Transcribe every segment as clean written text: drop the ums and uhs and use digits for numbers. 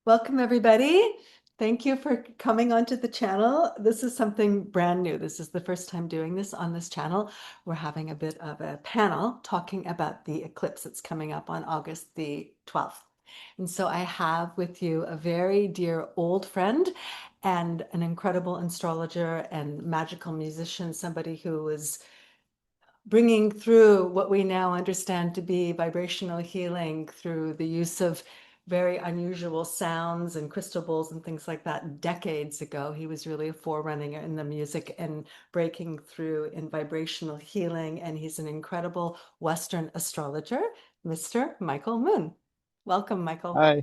Welcome, everybody. Thank you for coming onto the channel. This is something brand new. This is the first time doing this on this channel. We're having a bit of a panel talking about the eclipse that's coming up on August the 12th. And so I have with you a very dear old friend and an incredible astrologer and magical musician, somebody who is bringing through what we now understand to be vibrational healing through the use of very unusual sounds and crystal bowls and things like that. Decades ago, he was really a forerunner in the music and breaking through in vibrational healing. And he's an incredible Western astrologer, Mr. Micheal Moon. Welcome, Micheal. Hi,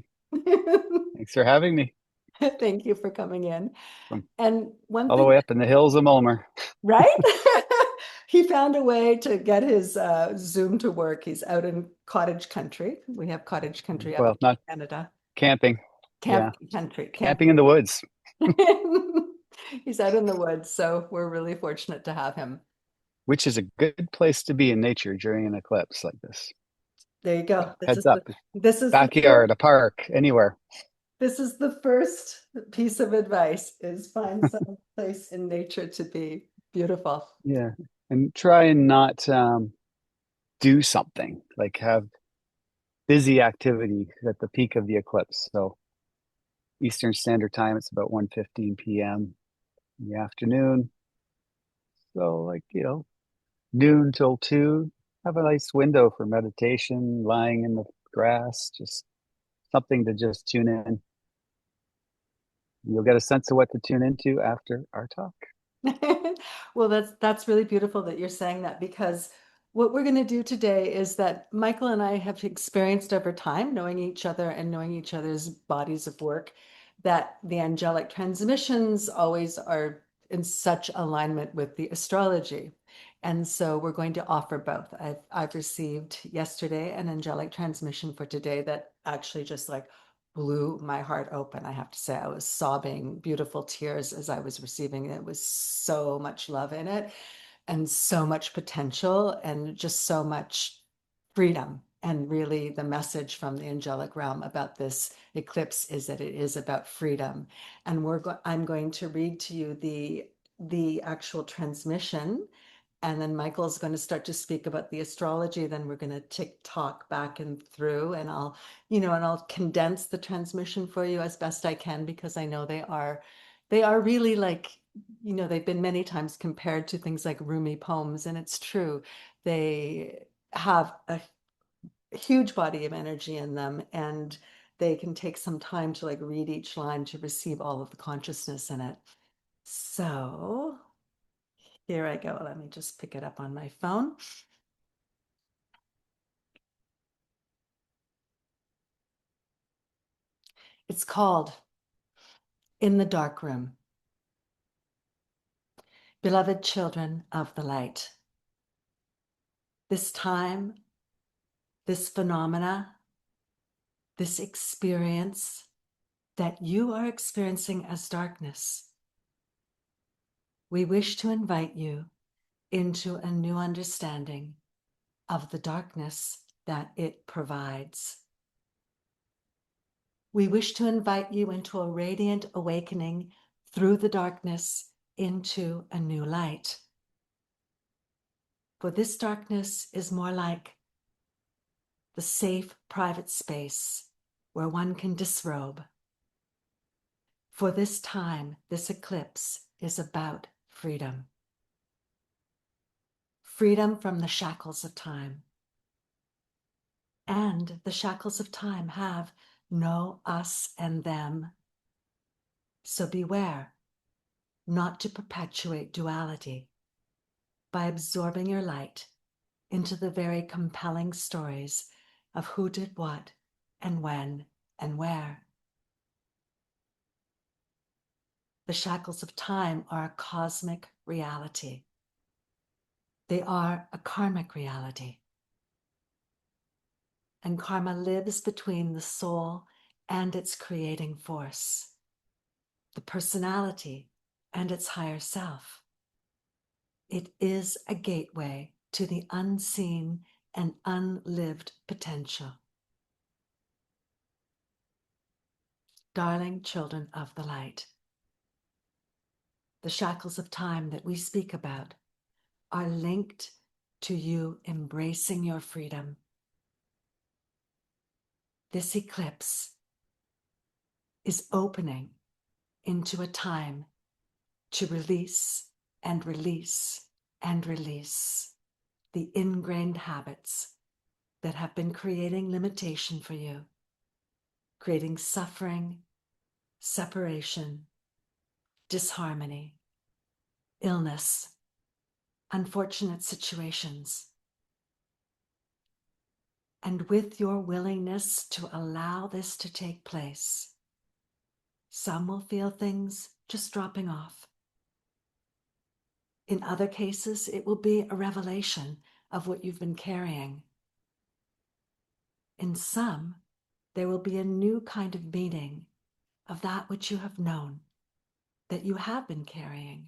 thanks for having me Thank you for coming in. from And one all the thing, way up in the hills of Mulmer. right? He found a way to get his Zoom to work. He's out in cottage country. We have cottage country up in Well, not Canada. camping. Camp Yeah, country, camping camping. in the woods. He's out in the woods, so we're really fortunate to have him. Which is a good place to be in nature during an eclipse like this. There you So go. heads up, This is the first backyard, a park, anywhere. this is the first piece of advice is find some place in nature to be. Beautiful. Yeah, and try and not do something like have busy activity at the peak of the eclipse. So Eastern Standard Time, it's about 1:15 p.m. in the afternoon. So noon till 2, have a nice window for meditation, lying in the grass, just something to just tune in. You'll get a sense of what to tune into after our talk. Well, that's really beautiful that you're saying that because what we're going to do today is that Micheal and I have experienced over time, knowing each other and knowing each other's bodies of work, that the angelic transmissions always are in such alignment with the astrology. And so we're going to offer both. I've received yesterday an angelic transmission for today that actually just like blew my heart open. I have to say, I was sobbing beautiful tears as I was receiving it. It was so much love in it and so much potential and just so much freedom. And really, the message from the angelic realm about this eclipse is that it is about freedom. And I'm going to read to you the actual transmission, and then Micheal's going to start to speak about the astrology. Then we're going to tick talk back and through, and I'll condense the transmission for you as best I can because I know they are really like, they've been many times compared to things like Rumi poems, and it's true. They have a huge body of energy in them, and they can take some time to like read each line to receive all of the consciousness in it. So here I go. Let me just pick it up on my phone. It's called In the Dark Room. Beloved children of the light, this time, this phenomena, this experience that you are experiencing as darkness, we wish to invite you into a new understanding of the darkness that it provides. We wish to invite you into a radiant awakening through the darkness into a new light. For this darkness is more like the safe private space where one can disrobe. For this time, this eclipse is about freedom. Freedom from the shackles of time. And the shackles of time have no us and them. So beware not to perpetuate duality by absorbing your light into the very compelling stories of who did what and when and where. The shackles of time are a cosmic reality. They are a karmic reality. And karma lives between the soul and its creating force, the personality and its higher self. It is a gateway to the unseen and unlived potential. darling children of the light. The shackles of time that we speak about are linked to you embracing your freedom. This eclipse is opening into a time to release and release and release the ingrained habits that have been creating limitation for you, creating suffering, separation, disharmony, illness, unfortunate situations. And with your willingness to allow this to take place, some will feel things just dropping off. In other cases, it will be a revelation of what you've been carrying. In some, there will be a new kind of meaning of that which you have known, that you have been carrying.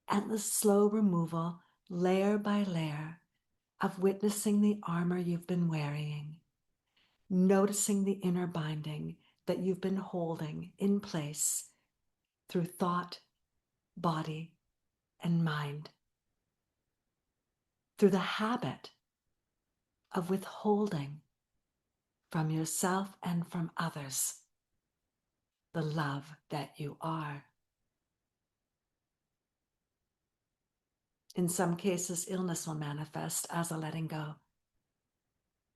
And the slow removal, layer by layer, of witnessing the armor you've been wearing, noticing the inner binding that you've been holding in place through thought, body, and mind, through the habit of withholding from yourself and from others the love that you are. In some cases, illness will manifest as a letting go.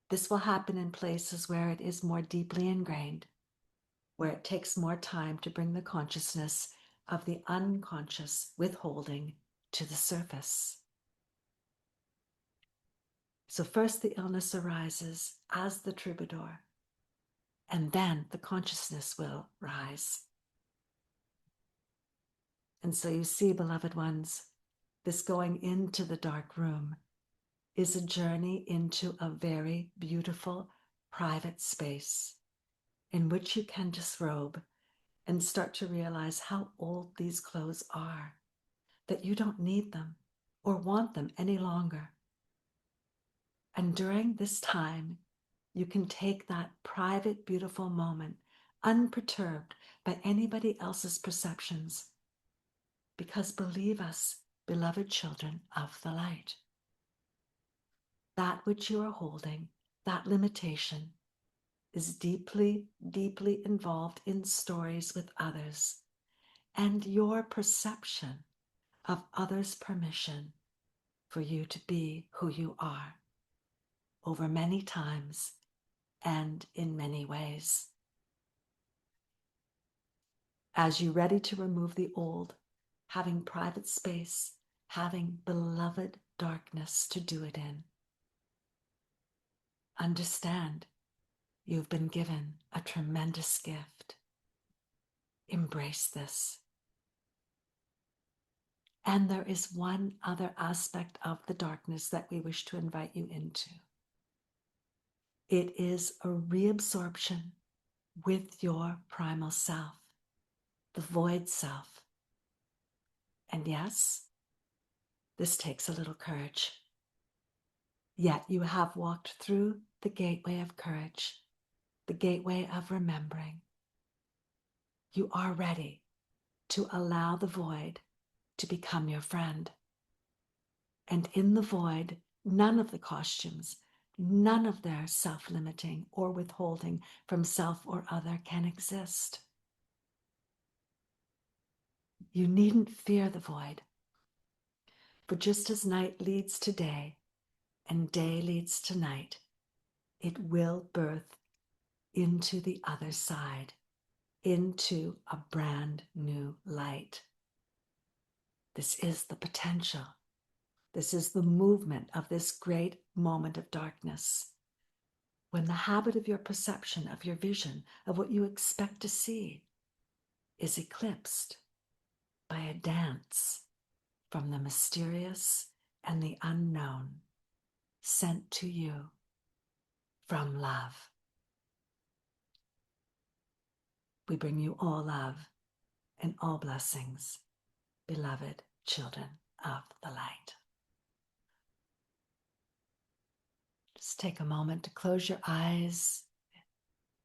This will happen in places where it is more deeply ingrained, where it takes more time to bring the consciousness of the unconscious withholding to the surface. So first the illness arises as the troubadour, and then the consciousness will rise. And so you see, beloved ones, this going into the dark room is a journey into a very beautiful private space in which you can disrobe and start to realize how old these clothes are, that you don't need them or want them any longer. And during this time, you can take that private, beautiful moment, unperturbed by anybody else's perceptions. Because believe us, beloved children of the light, that which you are holding, that limitation, is deeply, deeply involved in stories with others and your perception of others' permission for you to be who you are over many times and in many ways. As you're ready to remove the old, having private space, having beloved darkness to do it in, understand you've been given a tremendous gift. Embrace this. And there is one other aspect of the darkness that we wish to invite you into. It is a reabsorption with your primal self, the void self. And yes, this takes a little courage. Yet you have walked through the gateway of courage, the gateway of remembering. You are ready to allow the void to become your friend. And in the void, none of the costumes, none of their self-limiting or withholding from self or other can exist. You needn't fear the void. For just as night leads to day and day leads to night, it will birth into the other side, into a brand new light. This is the potential. This is the movement of this great moment of darkness. When the habit of your perception, of your vision, of what you expect to see is eclipsed by a dance from the mysterious and the unknown sent to you from love. We bring you all love and all blessings, beloved children of the light. Just take a moment to close your eyes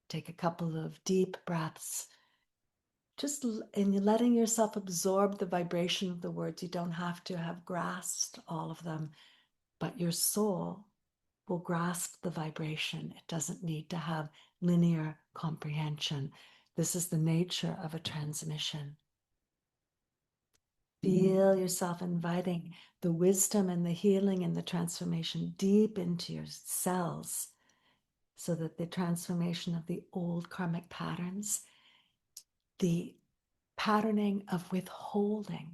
Take a couple of deep breaths, just in letting yourself absorb the vibration of the words. You don't have to have grasped all of them, but your soul will grasp the vibration. It doesn't need to have linear comprehension. This is the nature of a transmission. Feel yourself inviting the wisdom and the healing and the transformation deep into your cells so that the transformation of the old karmic patterns, the patterning of withholding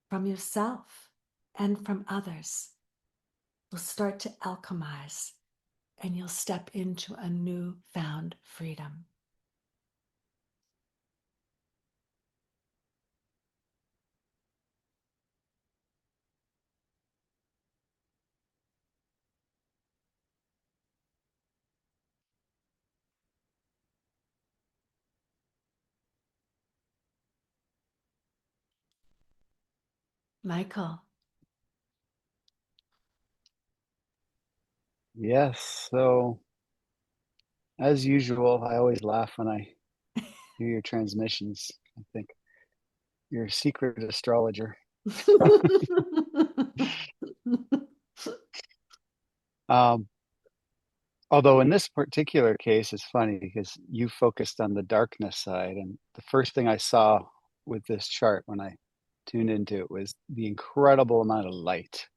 from yourself and from others, will start to alchemize and you'll step into a new found freedom. Micheal. Yes. So as usual, I always laugh when I hear your transmissions. I think you're a secret astrologer. Um, Although in this particular case, it's funny because you focused on the darkness side, and the first thing I saw with this chart when I tuned into it was the incredible amount of light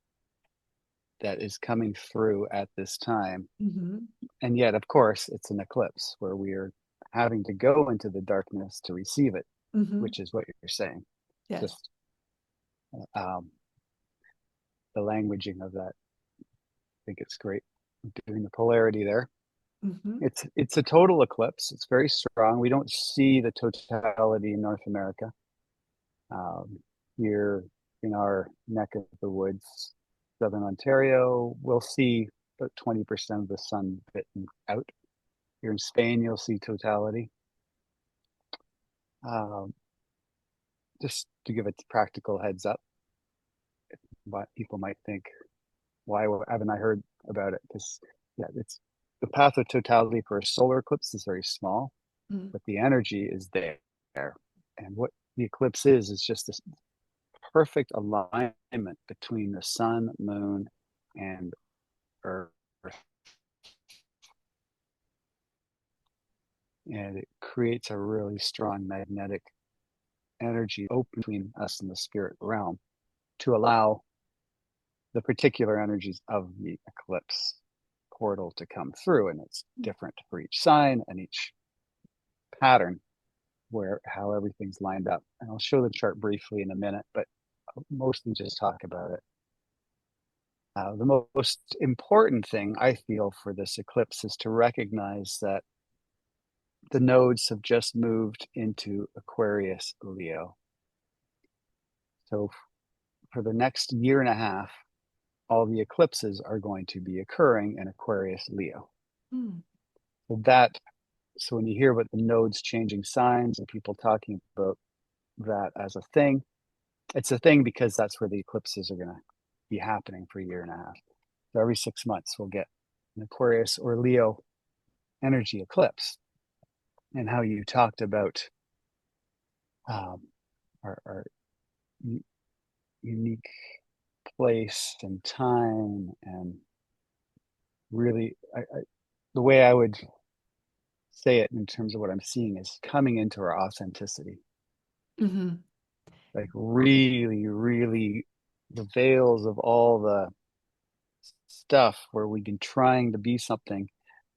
that is coming through at this time. Mm-hmm. And yet, of course, it's an eclipse where we are having to go into the darkness to receive it, Mm-hmm. which is what you're saying. Yes. Just um, the languaging of that, I think it's great. Doing the polarity there. Mm-hmm. It's a total eclipse. It's very strong. We don't see the totality in North America. Um, Here in our neck of the woods, southern Ontario, we'll see about 20% of the sun bitten out. Here in Spain, you'll see totality. Um, just to give a practical heads up, what people might think, why haven't I heard about it? Because yeah, it's the path of totality for a solar eclipse is very small, Mm. but the energy is there. And what the eclipse is just this perfect alignment between the sun, moon, and earth. And it creates a really strong magnetic energy open between us and the spirit realm to allow the particular energies of the eclipse portal to come through. And it's different for each sign and each pattern where how everything's lined up. And I'll show the chart briefly in a minute, but I'll mostly just talk about it. The most important thing I feel for this eclipse is to recognize that the nodes have just moved into Aquarius Leo. So for the next year and a half, all the eclipses are going to be occurring in Aquarius Leo. Mm. So when you hear about the nodes changing signs and people talking about that as a thing, it's a thing because that's where the eclipses are going to be happening for a year and a half. So every 6 months, we'll get an Aquarius or Leo energy eclipse. And how you talked about um, our unique place and time, and really, the way I would say it in terms of what I'm seeing is coming into our authenticity, Mm-hmm. like really, really the veils of all the stuff where we've been trying to be something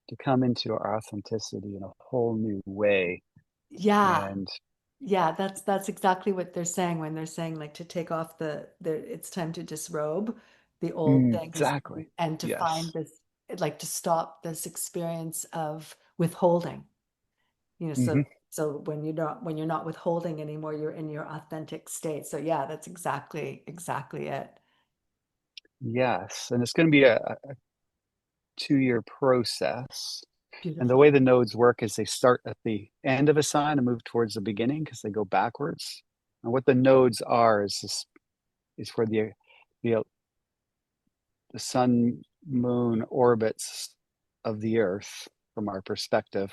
to come into our authenticity in a whole new way. Yeah. And Yeah, that's exactly what they're saying when they're saying like to take off it's time to disrobe the old things exactly, and to find yes. this, like to stop this experience of withholding. So Hmm. when you're not withholding anymore, you're in your authentic state. So yeah, that's exactly it. Yes, and it's going to be a 2 year process. And the Beautiful. way the nodes work is they start at the end of a sign and move towards the beginning because they go backwards. And what the nodes are is where the the sun moon orbits of the earth. from our perspective,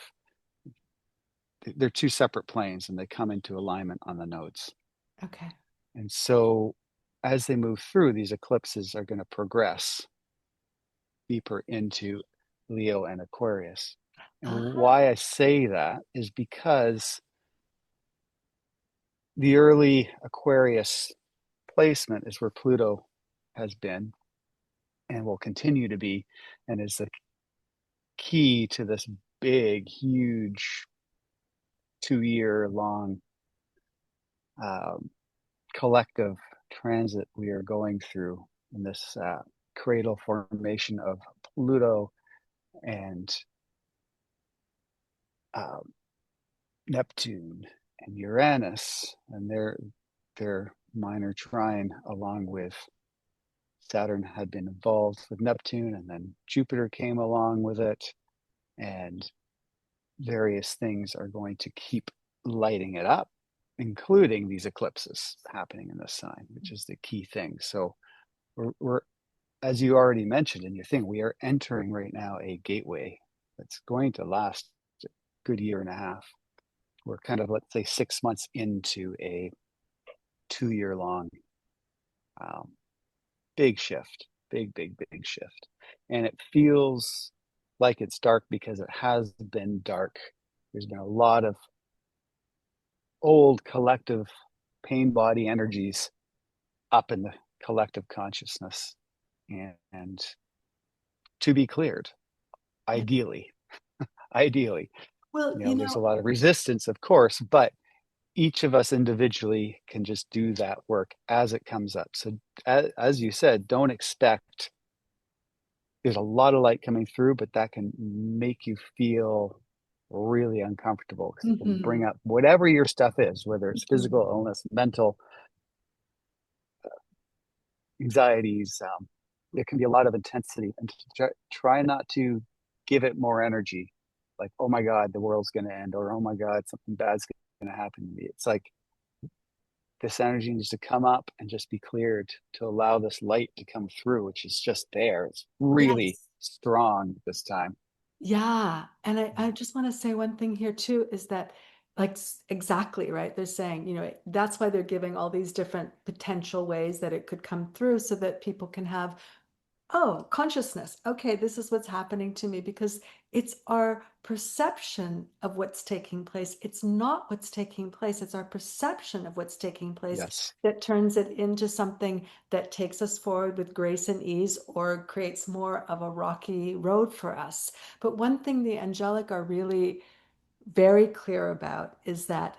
they're two separate planes and they come into alignment on the nodes. Okay. And so as they move through, these eclipses are going to progress deeper into Leo and Aquarius. And Ah, why I say that is because the early Aquarius placement is where Pluto has been and will continue to be, and is the key to this big, huge 2 year long um, collective transit we are going through in this cradle formation of Pluto and um, Neptune and Uranus and their minor trine, along with Saturn had been involved with Neptune, and then Jupiter came along with it, and various things are going to keep lighting it up, including these eclipses happening in this sign, which is the key thing. So we're as you already mentioned in your thing, we are entering right now a gateway that's going to last a good year and a half. We're kind of, let's say, 6 months into a 2 year long um, big shift, big shift. And it feels like it's dark because it has been dark. There's been a lot of old collective pain body energies up in the collective consciousness and to be cleared, yeah. ideally. Ideally, Well, there's a lot of resistance, of course, but each of us individually can just do that work as it comes up. So as you said, don't expect there's a lot of light coming through, but that can make you feel really uncomfortable because it will mhm, bring up whatever your stuff is, whether it's mhm. physical illness, mental anxieties. There can be a lot of intensity, and try not to give it more energy. Like, oh my God, the world's going to end, or oh my God, something bad's going to happen to me. It's like this energy needs to come up and just be cleared to allow this light to come through, which is just there. It's really Yes. strong this time. Yeah. And I just want to say one thing here too is that, like, exactly right. They're saying, that's why they're giving all these different potential ways that it could come through so that people can have, oh, consciousness. Okay, this is what's happening to me because it's our perception of what's taking place. It's not what's taking place. It's our perception of what's taking place Yes. that turns it into something that takes us forward with grace and ease or creates more of a rocky road for us. But one thing the angelic are really very clear about is that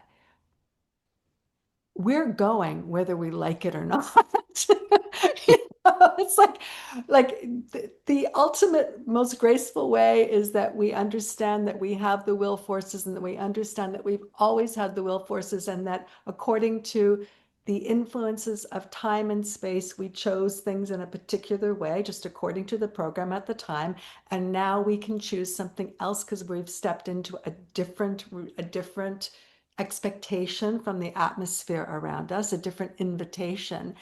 we're going whether we like it or not. It's like the ultimate most graceful way is that we understand that we have the will forces and that we understand that we've always had the will forces and that according to the influences of time and space, we chose things in a particular way, just according to the program at the time. And now we can choose something else because we've stepped into a different expectation from the atmosphere around us, a different invitation.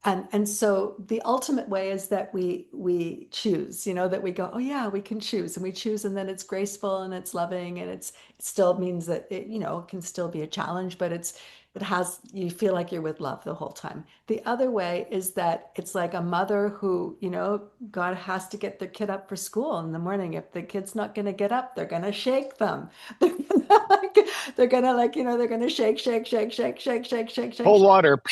And so the ultimate way is that we choose, that we go, oh yeah, we can choose and we choose, and then it's graceful and it's loving and it still means that it can still be a challenge, but you feel like you're with love the whole time. The other way is that it's like a mother who, God has to get their kid up for school in the morning. If the kid's not going to get up, they're going to shake them. They're gonna shake, shake, shake, shake, shake, shake, shake, shake, Cold shake. water.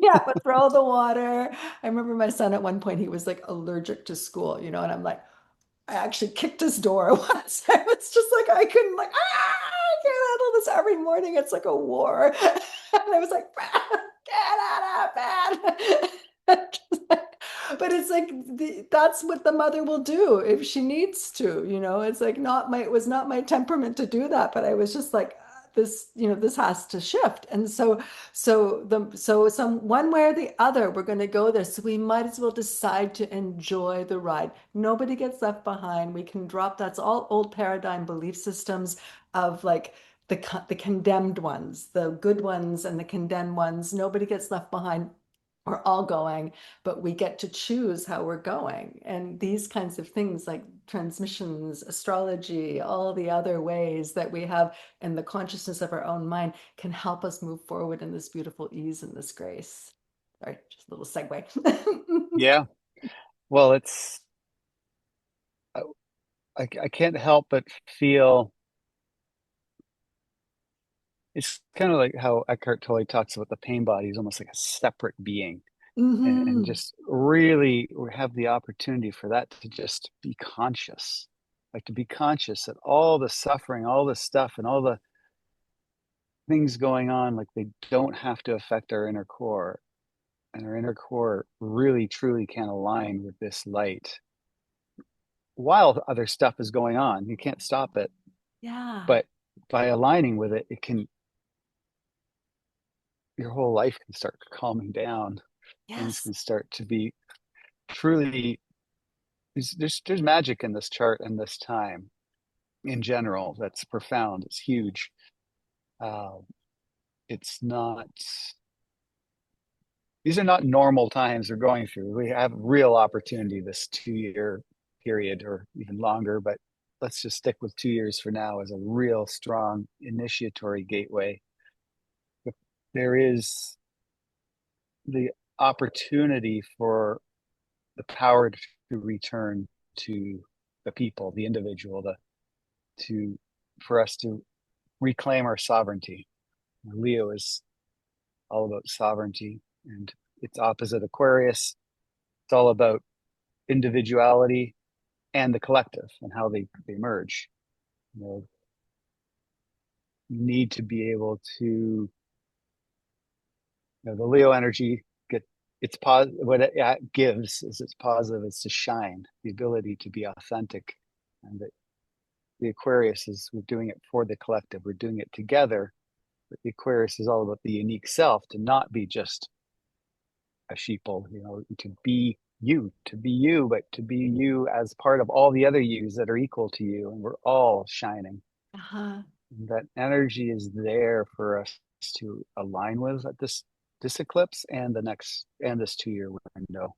Yeah, but throw the water. I remember my son at one point, he was like allergic to school, and I'm like, I actually kicked his door once. I was just like, I couldn't, like, I can't handle this every morning. It's like a war. And I was like, get out of bed. Just like- but it's like that's what the mother will do if she needs to, It's like it was not my temperament to do that, but I was just like, this has to shift. And so some one way or the other, we're going to go there. So we might as well decide to enjoy the ride. Nobody gets left behind. We can drop, that's all old paradigm belief systems of like the condemned ones, the good ones and the condemned ones. Nobody gets left behind. we're all going, but we get to choose how we're going. And these kinds of things like transmissions, astrology, all the other ways that we have in the consciousness of our own mind can help us move forward in this beautiful ease and this grace. Sorry, just a little segue. Yeah. Well, I, I can't help but feel it's kind of like how Eckhart Tolle talks about the pain body is almost like a separate being. And Hmm. just really have the opportunity for that to just be conscious, like to be conscious that all the suffering, all the stuff, and all the things going on, like they don't have to affect our inner core. And our inner core really, truly can align with this light while other stuff is going on. You can't stop it. Yeah. But by aligning with it, it can, your whole life can start calming down. Things Yes. can start to be truly, there's magic in this chart and this time in general that's profound. It's huge. Uh, it's not, these are not normal times we're going through. We have real opportunity this 2 year period or even longer, but let's just stick with 2 years for now as a real strong initiatory gateway. There is the opportunity for the power to return to the people, the individual, to for us to reclaim our sovereignty. Leo is all about sovereignty, and it's opposite Aquarius. It's all about individuality and the collective and how they merge. You know, you need to be able to, the Leo energy get it's positive. What it gives is it's positive. It's to shine, the ability to be authentic, and the Aquarius is we're doing it for the collective. We're doing it together. But the Aquarius is all about the unique self, to not be just a sheeple, to be you, but to be you as part of all the other yous that are equal to you, and we're all shining. Uh-huh. And that energy is there for us to align with at this eclipse and the next and this 2 year window,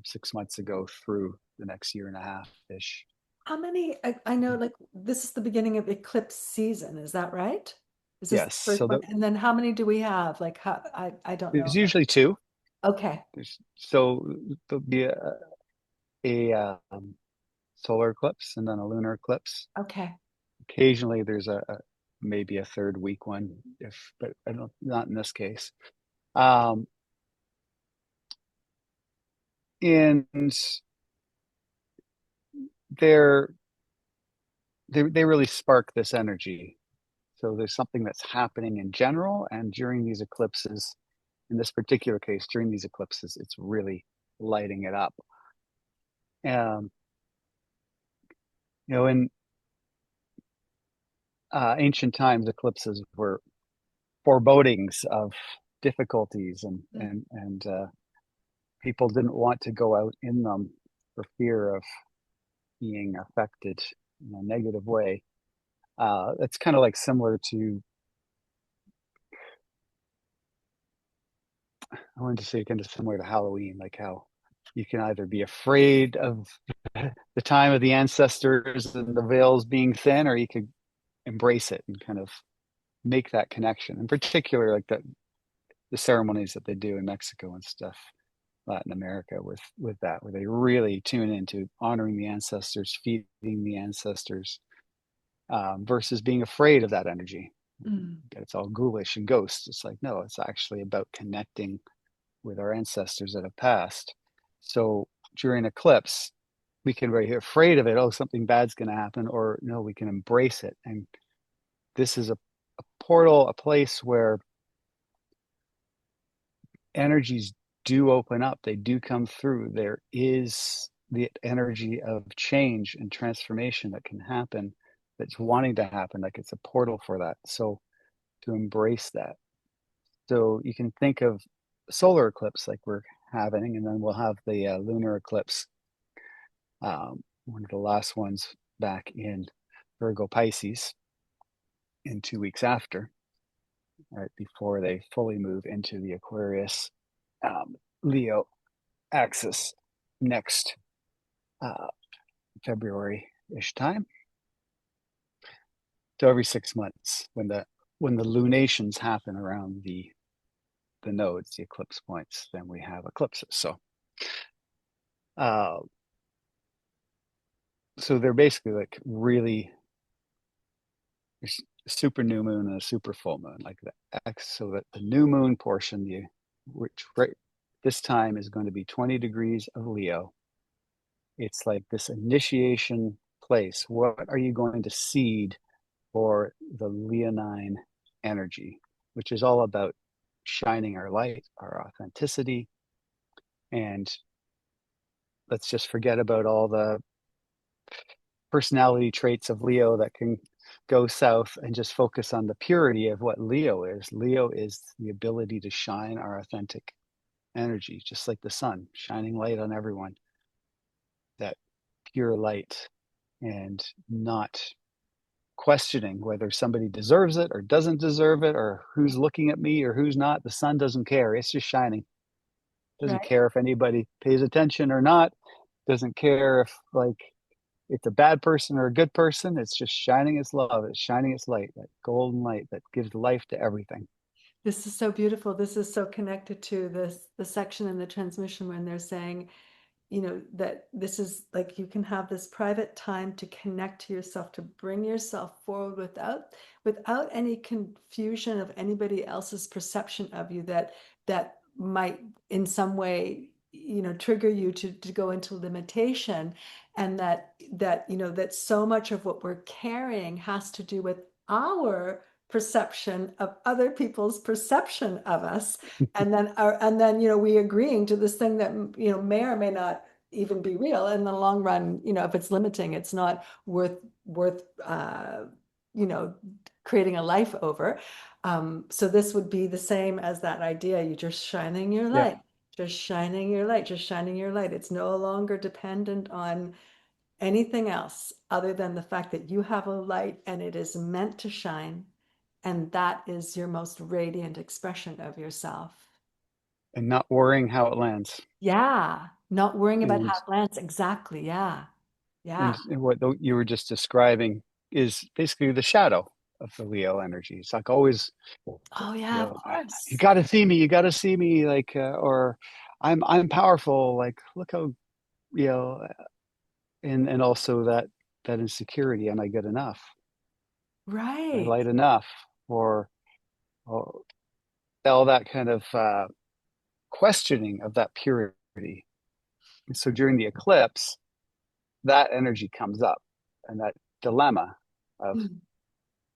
6 months ago through the next year and a half ish. How many, I know like this is the beginning of eclipse season, is that right? Is this the Yes. first So one? And then how many do we have? Like how, I don't there's know. usually two. Okay. So there'll be a solar eclipse and then a lunar eclipse. Okay. Occasionally there's a maybe a third week one, if but I don't not in this case. Um, and they're they really spark this energy. So there's something that's happening in general, and during these eclipses, in this particular case, during these eclipses, it's really lighting it up. Um, in ancient times, eclipses were forebodings of difficulties, and people didn't want to go out in them for fear of being affected in a negative way. It's kind of like similar to, I wanted to say kind of similar to Halloween, like how you can either be afraid of the time of the ancestors and the veils being thin, or you could embrace it and kind of make that connection. In particular, like the ceremonies that they do in Mexico and stuff, Latin America, with that, where they really tune into honoring the ancestors, feeding the ancestors, versus being afraid of that energy. Mm. It's all ghoulish and ghosts. It's like, no, it's actually about connecting with our ancestors that have passed. So during eclipse, we can be afraid of it. Oh, something bad's going to happen, or no, we can embrace it. And this is a portal, a place where energies do open up. They do come through. There is the energy of change and transformation that can happen, that's wanting to happen. Like it's a portal for that. So to embrace that. So you can think of solar eclipse like we're having, and then we'll have the lunar eclipse, one of the last ones back in Virgo Pisces in 2 weeks after, right before they fully move into the Aquarius. Leo axis next February-ish time. So every 6 months, when the lunations happen around the nodes, the eclipse points, then we have eclipses. Uh, so they're basically like really there's a super new moon and a super full moon, like the X. So that the new moon portion, which right this time is going to be 20 degrees of Leo. It's like this initiation place. What are you going to seed for the Leonine energy, which is all about shining our light, our authenticity, and let's just forget about all the personality traits of Leo that can go south and just focus on the purity of what Leo is. Leo is the ability to shine our authentic energy, just like the sun, shining light on everyone, that pure light, and not questioning whether somebody deserves it or doesn't deserve it or who's looking at me or who's not. The sun doesn't care. It's just shining. Doesn't Right. care if anybody pays attention or not. Doesn't care if like it's a bad person or a good person. It's just shining its love. It's shining its light, that golden light that gives life to everything. This is so beautiful. This is so connected to the section in the transmission when they're saying, that this is like you can have this private time to connect to yourself, to bring yourself forward without any confusion of anybody else's perception of you that might in some way trigger you to go into limitation, and that so much of what we're carrying has to do with our perception of other people's perception of us, and then we agreeing to this thing that may or may not even be real in the long run. If it's limiting, it's not worth you know creating a life over. So this would be the same as that idea. You just shining your Yeah. light, just shining your light, just shining your light. It's no longer dependent on anything else other than the fact that you have a light and it is meant to shine, and that is your most radiant expression of yourself. And not worrying how it lands. Yeah, not worrying about And how it lands. Exactly. Yeah. and Yeah. what you were just describing is basically the shadow of the Leo energy. It's like always, Oh, you yeah, of know, you course. got to see me, you got to see me, like, or I'm powerful. Like, look how you know, and also that insecurity. Am I good enough? Am I Right. light enough? Or all that kind of questioning of that purity. And so during the eclipse, that energy comes up, and that dilemma of Mm.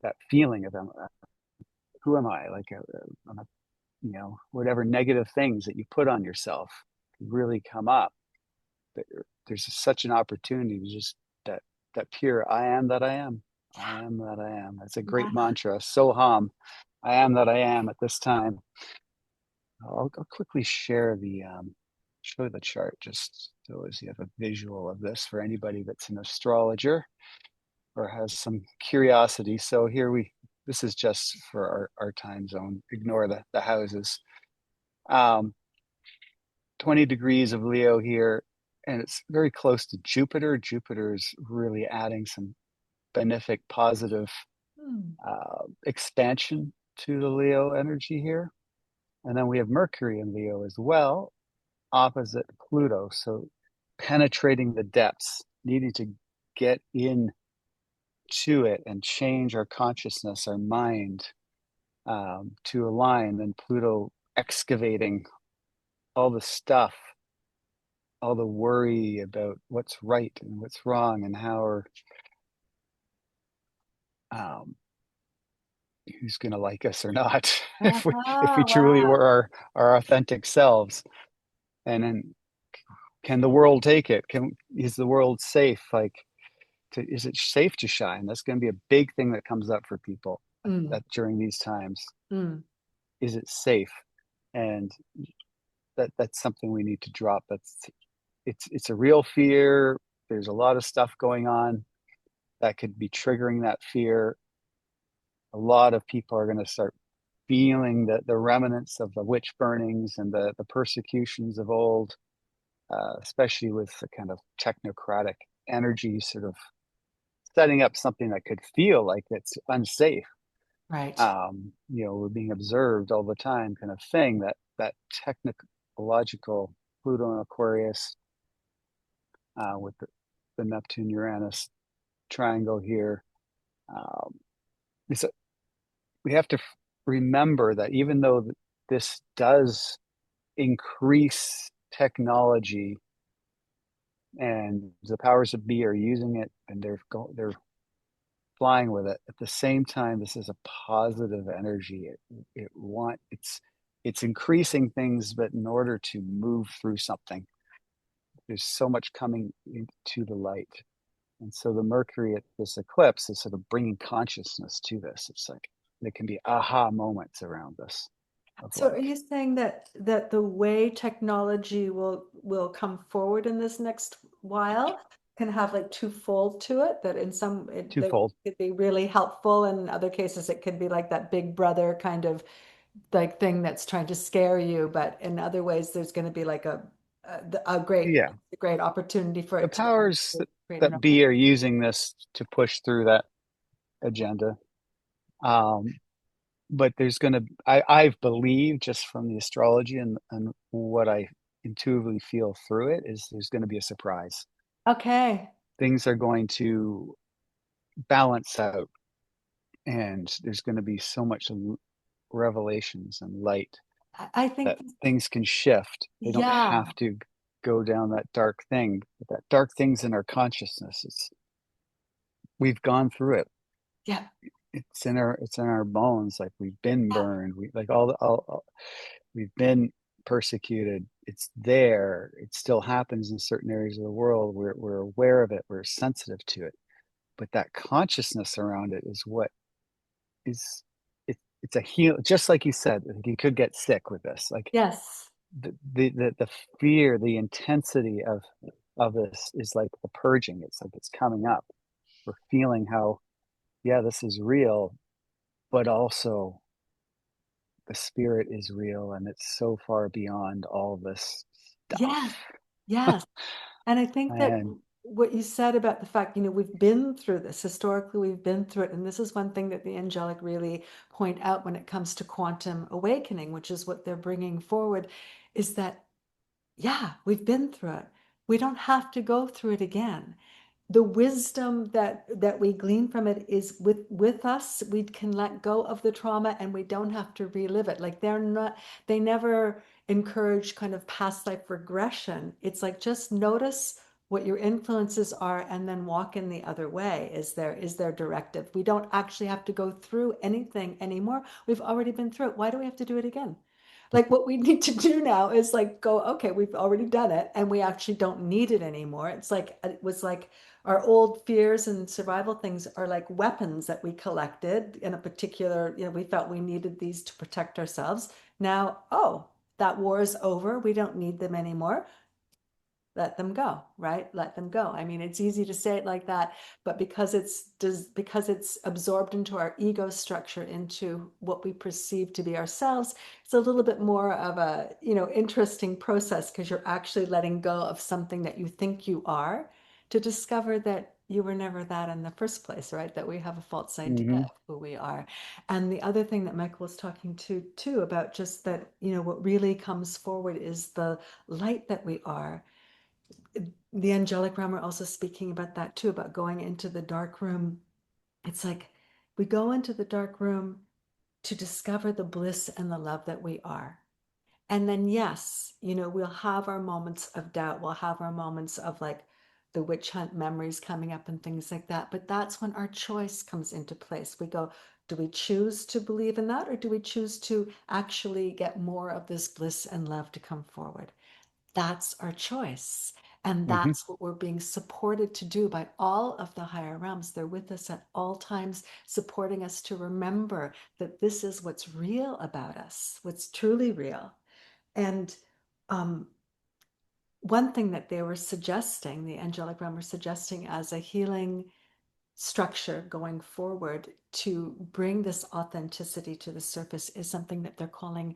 that feeling of who am I? Like, whatever negative things that you put on yourself really come up. But there's such an opportunity to just that pure I am that I am. I am that I am. That's a great Yeah. mantra. Soham. I am that I am at this time. I'll quickly show the chart just so as you have a visual of this for anybody that's an astrologer or has some curiosity. So this is just for our time zone. Ignore the houses. Um, 20 degrees of Leo here, and it's very close to Jupiter. Jupiter's really adding some benefic, positive Mm. expansion to the Leo energy here. And then we have Mercury in Leo as well, opposite Pluto. So penetrating the depths, needing to get in to it and change our consciousness, our mind, to align. And Pluto excavating all the stuff, all the worry about what's right and what's wrong, and how um, who's going to like us or not if we truly Wow. were our authentic selves. And then can the world take it? Is the world safe? Like, is it safe to shine? That's going to be a big thing that comes up for people Mm. that during these times. Mm. Is it safe? And that's something we need to drop. It's a real fear. There's a lot of stuff going on that could be triggering that fear. A lot of people are going to start feeling the remnants of the witch burnings and the persecutions of old, especially with the kind of technocratic energy sort of setting up something that could feel like it's unsafe. Right. We're being observed all the time, kind of thing. That technological Pluto and Aquarius, with the Neptune Uranus triangle here. Um, so we have to remember that even though this does increase technology and the powers that be are using it and they're flying with it, at the same time this is a positive energy. It's increasing things, but in order to move through something, there's so much coming into the light. And so the Mercury at this eclipse is sort of bringing consciousness to this. It's like there can be aha moments around this of So are like you saying that the way technology will come forward in this next while can have like twofold to it, that in some they twofold. could be really helpful, and in other cases it could be like that big brother kind of like thing that's trying to scare you, but in other ways there's going to be like Yeah. a great opportunity for The it to powers actually create an that be are using this to push through that agenda. Um, but there's going to, I've believed just from the astrology and what I intuitively feel through it is there's going to be a surprise. Okay. Things are going to balance out, and there's going to be so much revelations and light I think that things can shift. They don't yeah, have to go down that dark thing. But that dark thing's in our consciousness. We've gone through it. yeah, It's in our bones. Like we've been yeah, burned. We like all we've been persecuted. It's there. It still happens in certain areas of the world. We're aware of it. We're sensitive to it. But that consciousness around it is what is it's a heal. Just like you said, you could get sick with this. Like yes. the fear, the intensity of this is like the purging. It's like it's coming up. We're feeling how, yeah, this is real, but also the spirit is real and it's so far beyond all this Yes. stuff. Yes. And I think that And what you said about the fact, we've been through this. Historically, we've been through it. And this is one thing that the angelic really point out when it comes to quantum awakening, which is what they're bringing forward, is that, yeah, we've been through it. We don't have to go through it again. The wisdom that we glean from it is with us. We can let go of the trauma and we don't have to relive it. Like they never encourage kind of past life regression. It's like just notice what your influences are and then walk in the other way is their directive. We don't actually have to go through anything anymore. We've already been through it. Why do we have to do it again? Like what we need to do now is like go, okay, we've already done it and we actually don't need it anymore. It was like our old fears and survival things are like weapons that we collected in a particular, we felt we needed these to protect ourselves. Now, oh, that war is over. We don't need them anymore. Let them go, right? Let them go. I mean, it's easy to say it like that, but because it's absorbed into our ego structure, into what we perceive to be ourselves, it's a little bit more of a, interesting process because you're actually letting go of something that you think you are to discover that you were never that in the first place, right? That we have a false idea mm-hmm, of who we are. And the other thing that Michael was talking to too about just that, what really comes forward is the light that we are. The angelic realm are also speaking about that too, about going into the dark room. It's like we go into the dark room to discover the bliss and the love that we are. And then, yes, we'll have our moments of doubt. We'll have our moments of like the witch hunt memories coming up and things like that. But that's when our choice comes into place. We go, do we choose to believe in that, or do we choose to actually get more of this bliss and love to come forward? That's our choice. And mm-hmm, that's what we're being supported to do by all of the higher realms. They're with us at all times, supporting us to remember that this is what's real about us, what's truly real. And um, one thing that they were suggesting, the angelic realm were suggesting as a healing structure going forward to bring this authenticity to the surface is something that they're calling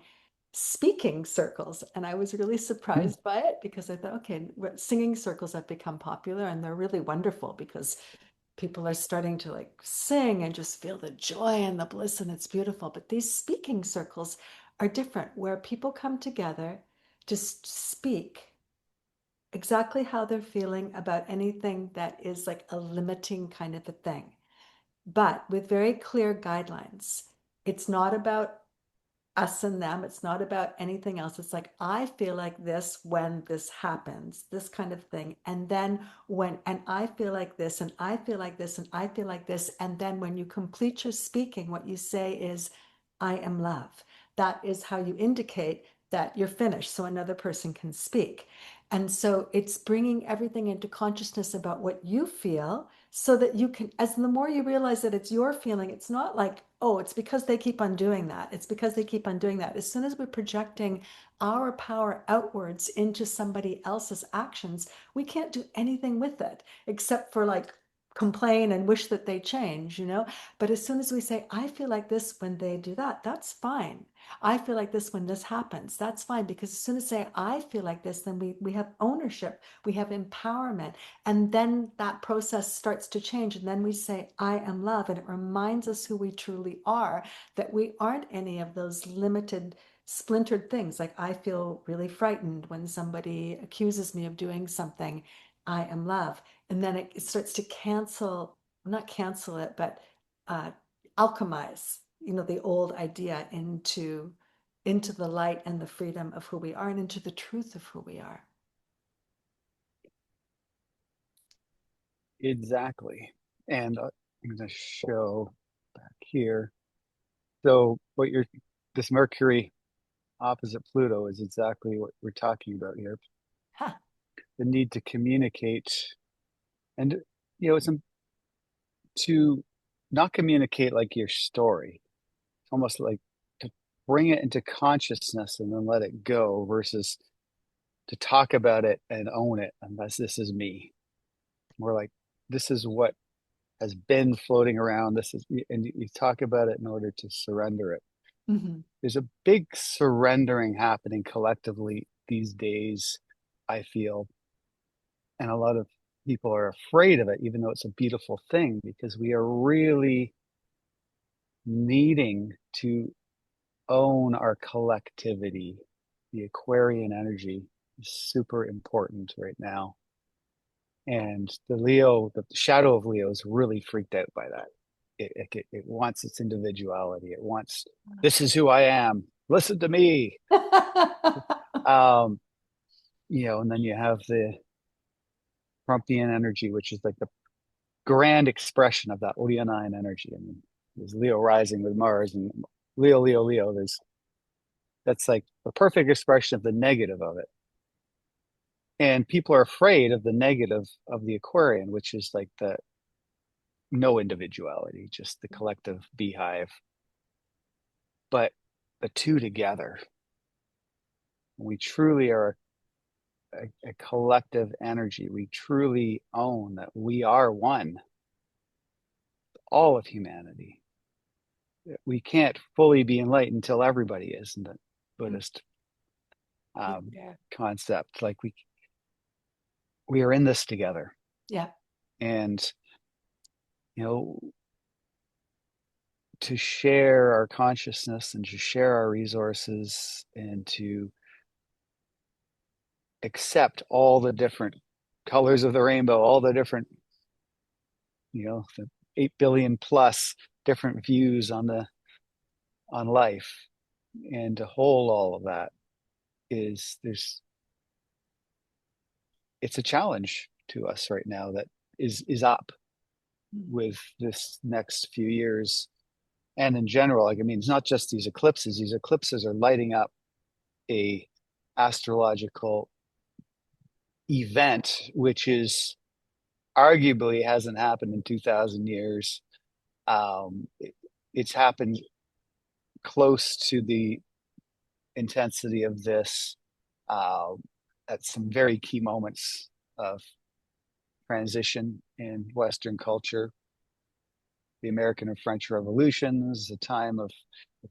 speaking circles. And I was really Hmm. surprised by it because I thought, okay, singing circles have become popular and they're really wonderful because people are starting to like sing and just feel the joy and the bliss, and it's beautiful. But these speaking circles are different, where people come together to speak exactly how they're feeling about anything that is like a limiting kind of a thing, but with very clear guidelines. It's not about us and them. It's not about anything else. It's like, I feel like this when this happens, this kind of thing. And then and I feel like this, and I feel like this, and I feel like this. And then when you complete your speaking, what you say is, I am love. That is how you indicate that you're finished so another person can speak. And so it's bringing everything into consciousness about what you feel so that you can, as the more you realize that it's your feeling, it's not like, oh, it's because they keep on doing that. It's because they keep on doing that. As soon as we're projecting our power outwards into somebody else's actions, we can't do anything with it except for like complain and wish that they change, you know? But as soon as we say, I feel like this when they do that, that's fine. I feel like this when this happens, that's fine. Because as soon as I say, I feel like this, then we have ownership, we have empowerment. And then that process starts to change. And then we say, I am love. And it reminds us who we truly are, that we aren't any of those limited, splintered things. Like, I feel really frightened when somebody accuses me of doing something. I am love. And then it starts to cancel, not cancel it, but uh, alchemize, the old idea into the light and the freedom of who we are and into the truth of who we are. Exactly. And I'm going to show back here. So this Mercury opposite Pluto is exactly what we're talking about here. Huh. The need to communicate, and it's to not communicate like your story. It's almost like to bring it into consciousness and then let it go versus to talk about it and own it. Unless this is me. We're like, this is what has been floating around. This is, and you talk about it in order to surrender it. Mhm. There's a big surrendering happening collectively these days, I feel. And a lot of people are afraid of it, even though it's a beautiful thing, because we are really needing to own our collectivity. The Aquarian energy is super important right now. And the shadow of Leo is really freaked out by that. It wants its individuality. It wants, this is who I am. Listen to me. Um, and then you have the Trumpian energy, which is like the grand expression of that Leonine energy. I mean, there's Leo rising with Mars and Leo, Leo, Leo. That's like the perfect expression of the negative of it. And people are afraid of the negative of the Aquarian, which is like the no individuality, just the collective beehive. But the two together, we truly are a collective energy. We truly own that we are one, all of humanity. We can't fully be enlightened until everybody is in the Buddhist Yeah. concept. Like we are in this together, Yeah. and you know, to share our consciousness and to share our resources and to accept all the different colors of the rainbow, all the different, the 8 billion plus different views on life, and to hold all of that is there's it's a challenge to us right now that is up with this next few years and in general. Like, I mean, it's not just these eclipses are lighting up a astrological event which is arguably hasn't happened in 2000 years. It's happened close to the intensity of this uh, at some very key moments of transition in Western culture. the American and French revolutions, the time of the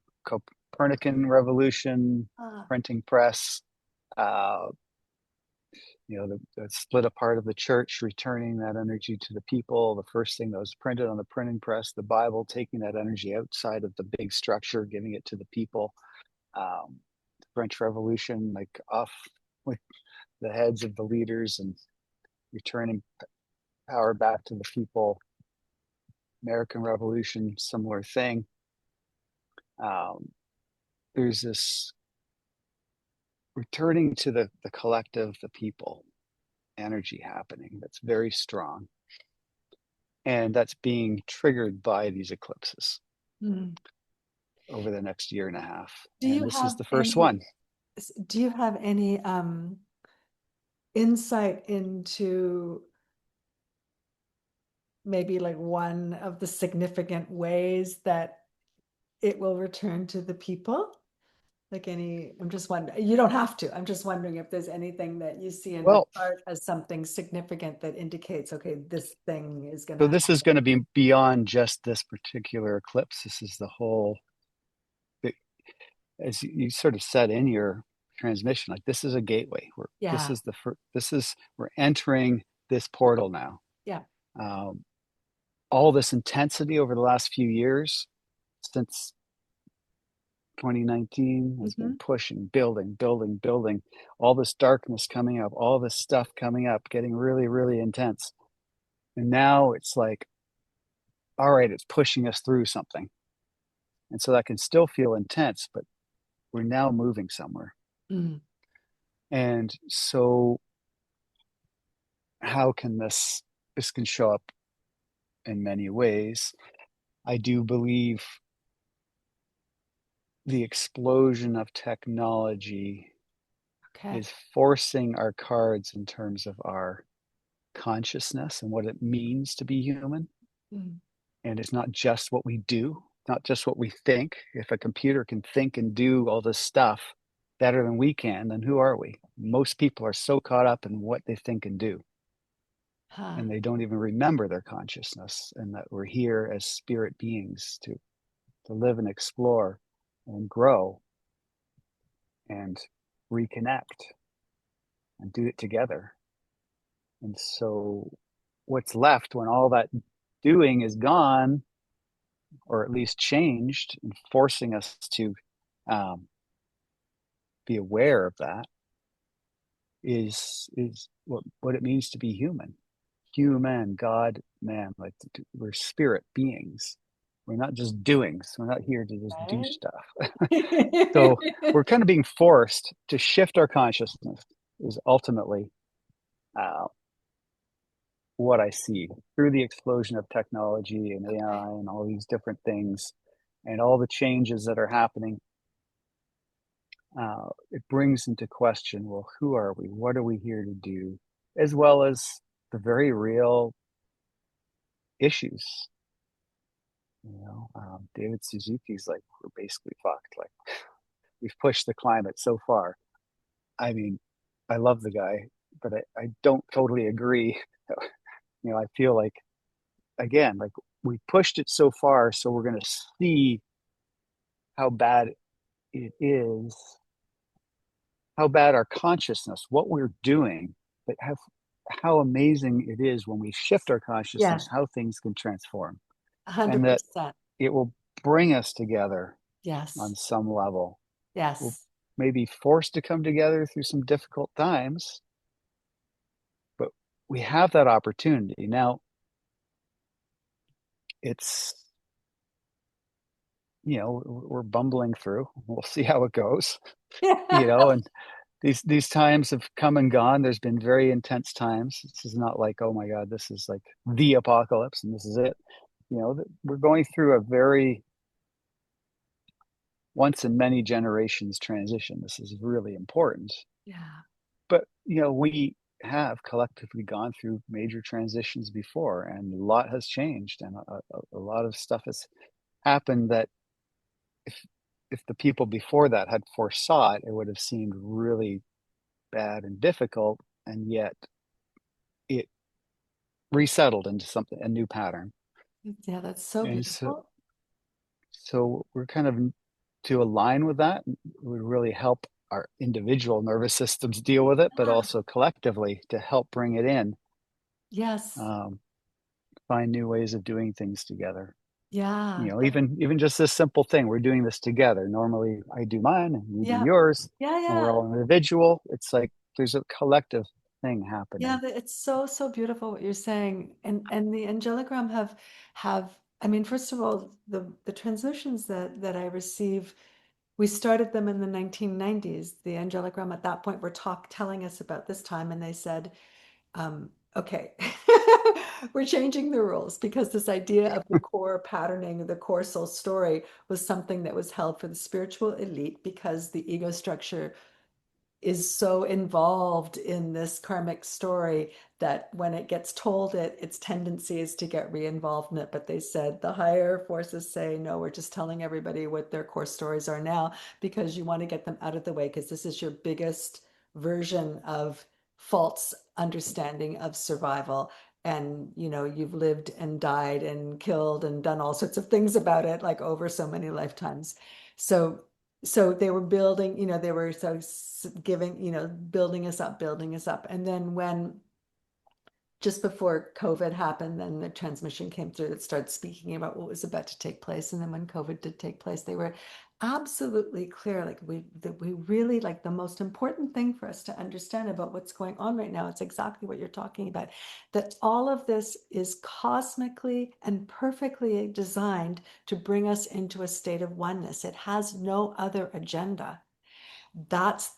Copernican revolution, Ah, printing press, uh, the split apart of the church, returning that energy to the people. The first thing that was printed on the printing press, the Bible, taking that energy outside of the big structure, giving it to the people. The French Revolution, like off with the heads of the leaders and returning power back to the people. American Revolution, similar thing. Um, there's this returning to the collective, the people energy happening that's very strong. And that's being triggered by these eclipses mm. over the next year and a half. Do And you this is have the first any, one. do you have any insight into maybe like one of the significant ways that it will return to the people? Like any, I'm just wondering, you don't have to. I'm just wondering if there's anything that you see in the Well, chart as something significant that indicates, okay, this thing is going to so this is happen. going to be beyond just this particular eclipse. This is the whole, as you sort of said in your transmission, like this is a gateway. This Yeah, is we're entering this portal now. yeah. Um, all this intensity over the last few years since 2019 has been Hmm. pushing, building, building, building, all this darkness coming up, all this stuff coming up, getting really, really intense. And now it's like, all right, it's pushing us through something. And so that can still feel intense, but we're now moving somewhere. Mm. And so how can this can show up in many ways. I do believe the explosion of technology Okay. is forcing our cards in terms of our consciousness and what it means to be human. Mm. And it's not just what we do, not just what we think. If a computer can think and do all this stuff better than we can, then who are we? Most people are so caught up in what they think and do, Huh. and they don't even remember their consciousness and that we're here as spirit beings to live and explore and grow and reconnect and do it together. And so what's left when all that doing is gone, or at least changed, and forcing us to um, be aware of that, is what it means to be human. Human, God, man, like we're spirit beings. We're not just doings. We're not here to just do Right? stuff. So we're kind of being forced to shift our consciousness is ultimately uh, what I see through the explosion of technology and Okay. AI and all these different things and all the changes that are happening. It brings into question, well, who are we? What are we here to do? As well as the very real issues. David Suzuki's like, we're basically fucked. Like, we've pushed the climate so far. I mean, I love the guy, but I don't totally agree. I feel like, again, like we pushed it so far, so we're going to see how bad it is, how bad our consciousness, what we're doing, but how amazing it is when we shift our consciousness, Yes, how things can transform, and that 100%. it will bring us together on Yes. some level. We'll Yes. maybe forced to come together through some difficult times, but we have that opportunity. Now, it's, we're bumbling through. We'll see how it goes, and these times have come and gone. There's been very intense times. This is not like, oh my God, this is like the apocalypse and this is it. We're going through a very once in many generations transition. This is really important. Yeah. But, we have collectively gone through major transitions before, and a lot has changed, and a lot of stuff has happened that if the people before that had foresaw it, it would have seemed really bad and difficult, and yet it resettled into something, a new pattern. Yeah, that's so And so, beautiful. so we're kind of to align with that would really help our individual nervous systems deal with it, but Yeah. also collectively to help bring it in, Yes. um, find new ways of doing things together. Yeah. Even just this simple thing, we're doing this together. Normally, I do mine and you do Yeah. yours, Yeah. and we're Yeah. all individual. It's like there's a collective thing Yeah, happening. it's so so beautiful what you're saying, and the Angeligram have I mean, first of all, the transmissions that I receive, we started them in the 1990s. The Angeligram at that point were telling us about this time, and they said, okay, we're changing the rules because this idea of the core patterning, the core soul story was something that was held for the spiritual elite because the ego structure is so involved in this karmic story that when it gets told it, its tendency is to get re-involved in it. But they said the higher forces say, no, we're just telling everybody what their core stories are now because you want to get them out of the way because this is your biggest version of false understanding of survival. And you've lived and died and killed and done all sorts of things about it, like over so many lifetimes. So they were building, they were so giving, building us up. And then when just before COVID happened, then the transmission came through that started speaking about what was about to take place. And then when COVID did take place, they were absolutely clear, like that we really like the most important thing for us to understand about what's going on right now. It's exactly what you're talking about, that all of this is cosmically and perfectly designed to bring us into a state of oneness. It has no other agenda. That's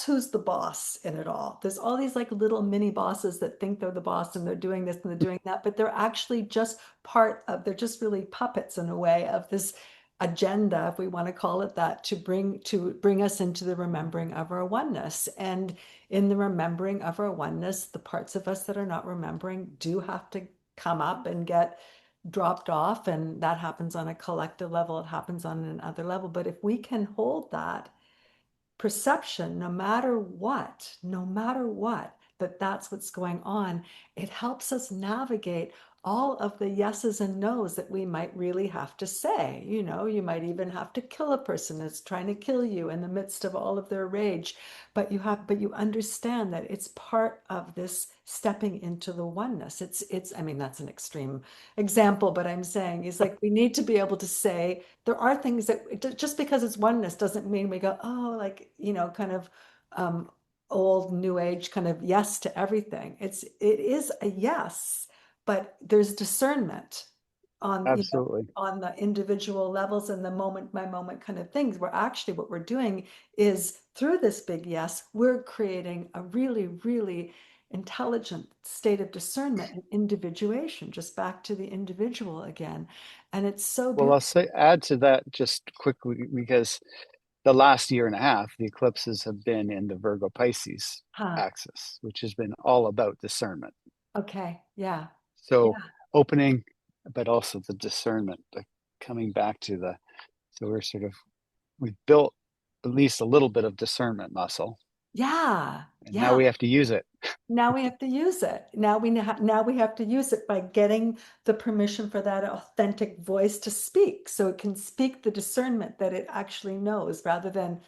who's the boss in it all. There's all these like little mini bosses that think they're the boss and they're doing this and they're doing that, but they're actually just they're just really puppets in a way of this agenda, if we want to call it that, to bring us into the remembering of our oneness. And in the remembering of our oneness, the parts of us that are not remembering do have to come up and get dropped off. And that happens on a collective level, it happens on another level. But if we can hold that perception, no matter what, that that's what's going on, it helps us navigate all of the yeses and nos that we might really have to say. You might even have to kill a person that's trying to kill you in the midst of all of their rage, but you understand that it's part of this stepping into the oneness. I mean, that's an extreme example, but I'm saying is like we need to be able to say there are things that just because it's oneness doesn't mean we go, oh, like, kind of um, old new age kind of yes to everything. It is a yes, but there's discernment on, Absolutely. on the individual levels and the moment by moment kind of things, where actually what we're doing is through this big yes, we're creating a really, really intelligent state of discernment and individuation, just back to the individual again. And it's so Well, beautiful. I'll say add to that just quickly because the last year and a half, the eclipses have been in the Virgo Pisces Huh. axis, which has been all about discernment. Okay. Yeah. So Yeah. opening, but also the discernment, like coming back to so we've built at least a little bit of discernment muscle, Yeah. and now Yeah. we have to use it. Now we have to use it. Now we have to use it by getting the permission for that authentic voice to speak, so it can speak the discernment that it actually knows, rather than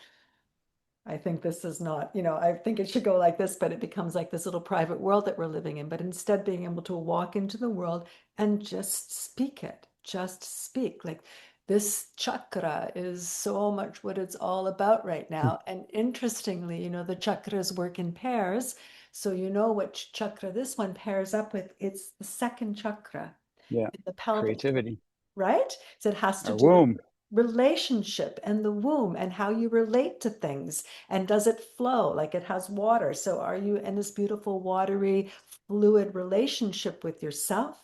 I think this is not, I think it should go like this, but it becomes like this little private world that we're living in. But instead, being able to walk into the world and just speak it, just speak. Like this chakra is so much what it's all about right now. And interestingly, the chakras work in pairs. So you know which chakra this one pairs up with. It's the second chakra Yeah, in the pelvic, creativity, right? So it has to our do with womb. relationship and the womb and how you relate to things. And does it flow like it has water? So are you in this beautiful, watery, fluid relationship with yourself,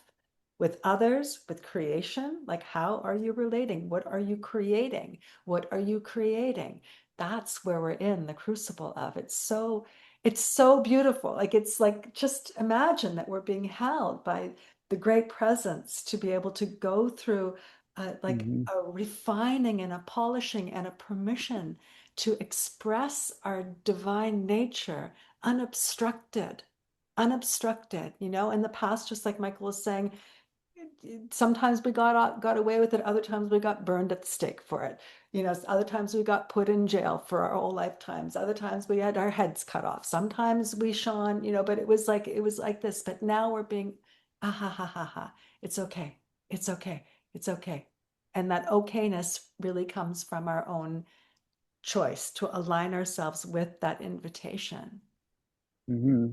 with others, with creation? Like, how are you relating? What are you creating? What are you creating? That's where we're in the crucible of. It's so beautiful. Like, it's like, just imagine that we're being held by the great presence to be able to go through like Mm-hmm. a refining and a polishing and a permission to express our divine nature unobstructed. In the past, just like Michael was saying, sometimes we got away with it, other times we got burned at the stake for it. Other times we got put in jail for our whole lifetimes. Other times we had our heads cut off. Sometimes we shone, but it was like this. But now we're being, ah ha ha ha ha. It's okay. It's okay. It's okay. And that okayness really comes from our own choice to align ourselves with that invitation. Hmm.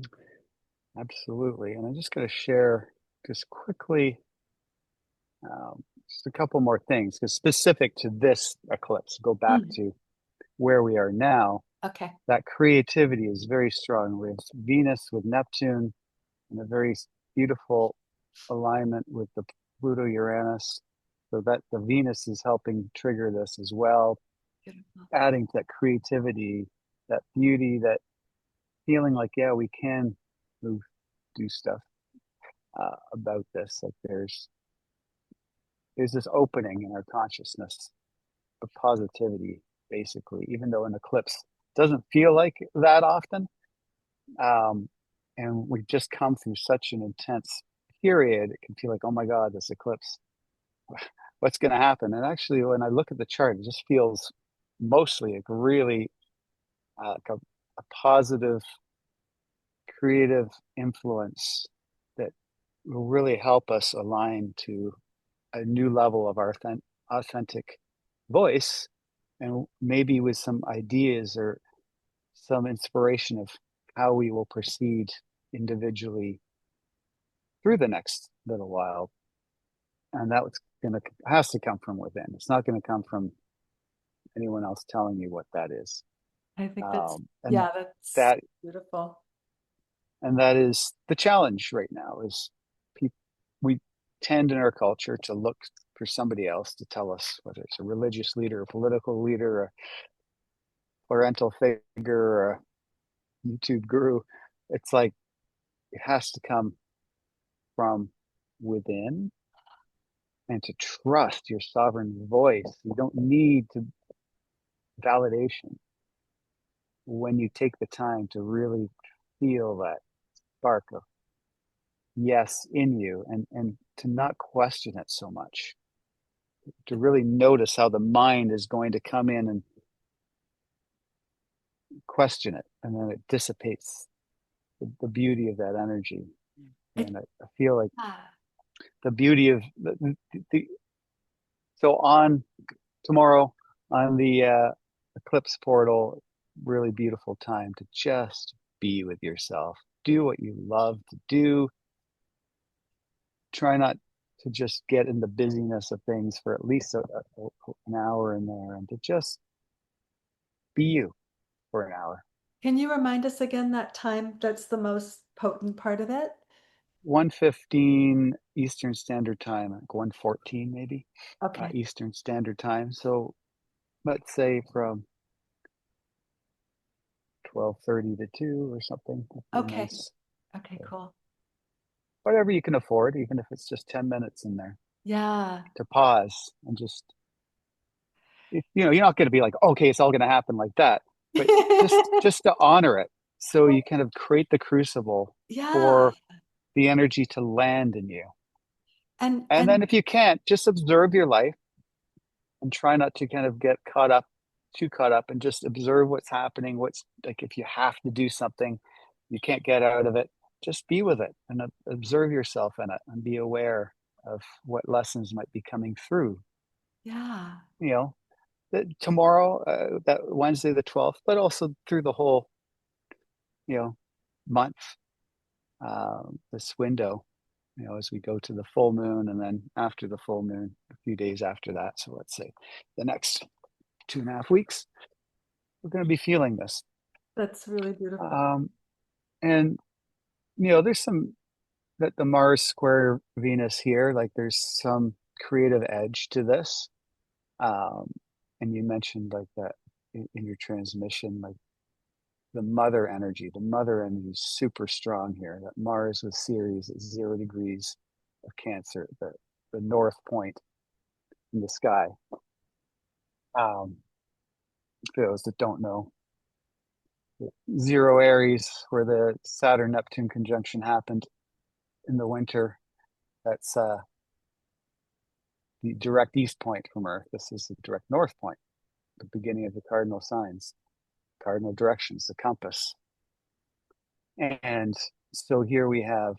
Absolutely. And I'm just going to share just quickly just a couple more things because specific to this eclipse, go back Mm, to where we are now. okay. That creativity is very strong. We have Venus with Neptune and a very beautiful alignment with the Pluto Uranus. So that the Venus is helping trigger this as well, Beautiful. adding to that creativity, that beauty, that feeling like, yeah, we can move, do stuff about this. Like there's this opening in our consciousness of positivity, basically, even though an eclipse doesn't feel like that often. Um, and we've just come through such an intense period, it can feel like, oh my God, this eclipse, what's going to happen? And actually, when I look at the chart, it just feels mostly like really like a positive, creative influence that will really help us align to a new level of our authentic voice, and maybe with some ideas or some inspiration of how we will proceed individually through the next little while. And that's gonna has to come from within. It's not going to come from anyone else telling you what that is. I think that's, Um, and yeah, that's that beautiful. and that is the challenge right now. Is people we tend in our culture to look for somebody else to tell us, whether it's a religious leader, a political leader, a parental figure, or a YouTube guru. It's like it has to come from within, and to trust your sovereign voice. You don't need to validation when you take the time to really feel that spark of yes in you, and to not question it so much, to really notice how the mind is going to come in and question it, and then it dissipates the beauty of that energy. It, And I feel like ah, the beauty of the so on tomorrow on the eclipse portal, really beautiful time to just be with yourself, do what you love to do, try not to just get in the busyness of things for at least an hour in there, and to just be you for an hour. can you remind us again that time that's the most potent part of it? 1:15 Eastern Standard Time, like 1:14 maybe Okay. Eastern Standard Time. So let's say from 12:30 to 2 or something. That'd be a Okay. nice, Okay, cool. whatever you can afford, even if it's just 10 minutes in there, Yeah. to pause and just, you're not going to be like, okay, it's all going to happen like that, but just to honor it. So Well, you kind of create the crucible yeah. for the energy to land in you. And And then if you can't, just observe your life and try not to kind of get too caught up, and just observe what's happening. What's like, if you have to do something, you can't get out of it, just be with it and observe yourself in it and be aware of what lessons might be coming through. yeah. You know, tomorrow, that Wednesday the 12th, but also through the whole, you know, month, this window, as we go to the full moon, and then after the full moon, a few days after that. So let's say the next 2.5 weeks, we're going to be feeling this. That's really beautiful. Um, and, there's some that the Mars square Venus here, like there's some creative edge to this. Um, and you mentioned like that in your transmission, like the mother energy is super strong here. That Mars with Ceres at 0 degrees of Cancer, the north point in the sky. For those that don't know, zero Aries, where the Saturn Neptune conjunction happened in the winter. That's the direct east point from Earth. This is the direct north point, the beginning of the cardinal signs, cardinal directions, the compass. And so here we have